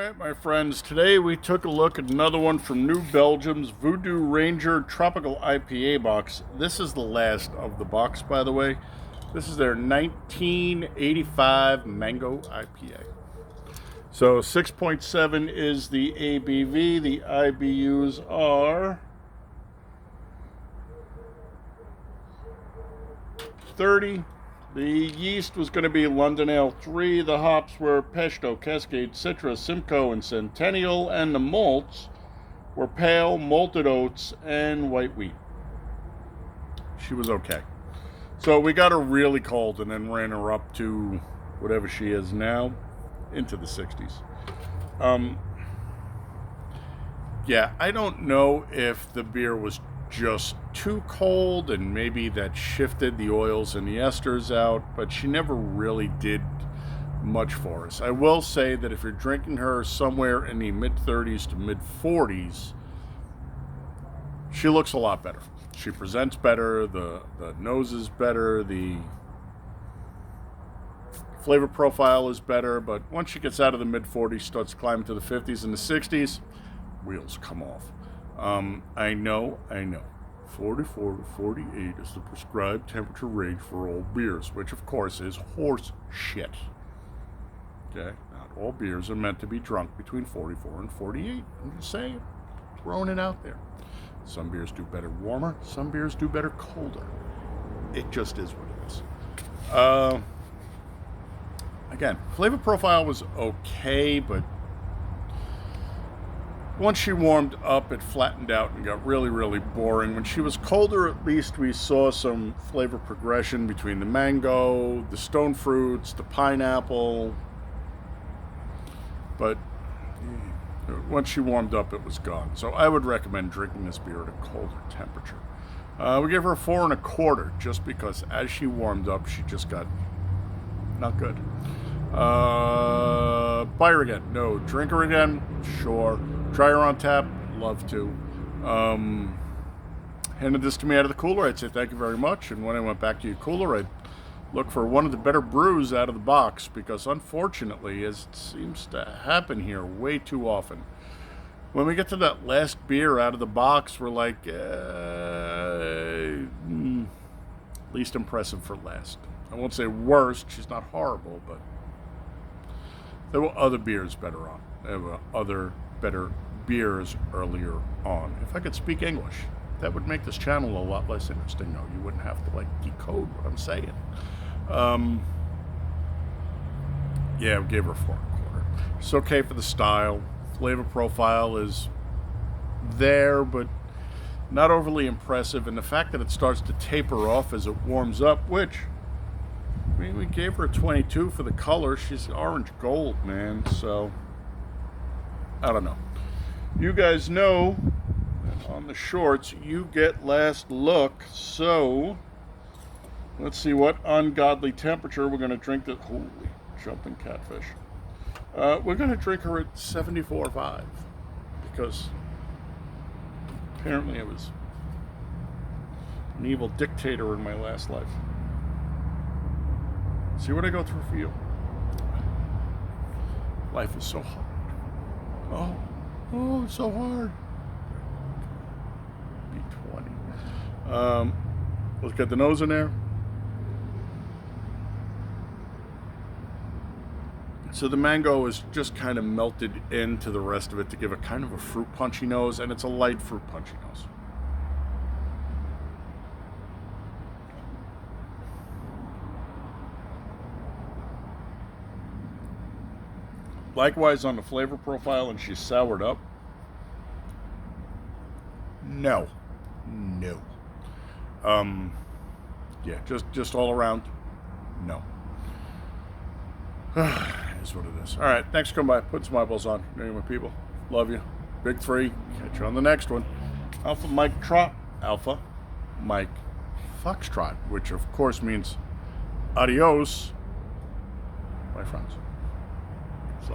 Alright, my friends, today we took a look at another one from New Belgium's Voodoo-Ranger Tropical IPA box. This is the last of the box, by the way. This is their 1985 Mango IPA. So 6.7 is the ABV. The IBUs are 30. The yeast was going to be London Ale 3. The hops were Pesto, Cascade, Citra, Simcoe, and Centennial. And the malts were pale, malted oats, and white wheat. She was okay. So we got her really cold and then ran her up to whatever she is now, into the 60s. Yeah, I don't know if the beer was just too cold and maybe that shifted the oils and the esters out, but she never really did much for us. I will say that if you're drinking her somewhere in the mid-30s to mid-40s, she looks a lot better. She presents better, the nose is better, the flavor profile is better, but once she gets out of the mid-40s, starts climbing to the 50s and the 60s, wheels come off. I know. 44 to 48 is the prescribed temperature range for all beers, which of course is horse shit. Okay? Not all beers are meant to be drunk between 44 and 48. I'm just saying. Throwing it out there. Some beers do better warmer. Some beers do better colder. It just is what it is. Again, flavor profile was okay, but once she warmed up, it flattened out and got really, really boring. When she was colder, at least we saw some flavor progression between the mango, the stone fruits, the pineapple. But once she warmed up, it was gone. So I would recommend drinking this beer at a colder temperature. We gave her a 4 1/4 just because as she warmed up, she just got not good. Buy her again? No. Drink her again? Sure. Try her on tap? Love to. Handed this to me out of the cooler. I'd say thank you very much. And when I went back to your cooler, I'd look for one of the better brews out of the box because unfortunately, as it seems to happen here way too often, when we get to that last beer out of the box, we're like, least impressive for last. I won't say worst. She's not horrible, but there were other beers better on. There were other better beers earlier on. If I could speak English, that would make this channel a lot less interesting. No, you wouldn't have to decode what I'm saying. Yeah, we gave her a 4 1/4. It's okay for the style. Flavor profile is there, but not overly impressive. And the fact that it starts to taper off as it warms up, which we gave her a 22 for the color. She's orange gold, man. So I don't know. You guys know on the shorts you get last look. So let's see what ungodly temperature we're going to drink this. Holy jumping catfish. We're going to drink her at 74.5 because apparently I was an evil dictator in my last life. See what I go through for you. Life is so hard. Oh, it's so hard. B20. Let's get the nose in there. So the mango is just kind of melted into the rest of it to give it kind of a fruit punchy nose, and it's a light fruit punchy nose. Likewise on the flavor profile, and she's soured up. No. Yeah, just all around. No. Is what it is. All right, thanks for coming by. Put some eyeballs on. Anyway, people, love you. Big 3. Catch you on the next one. Alpha Mike Foxtrot, which of course means adios, my friends. So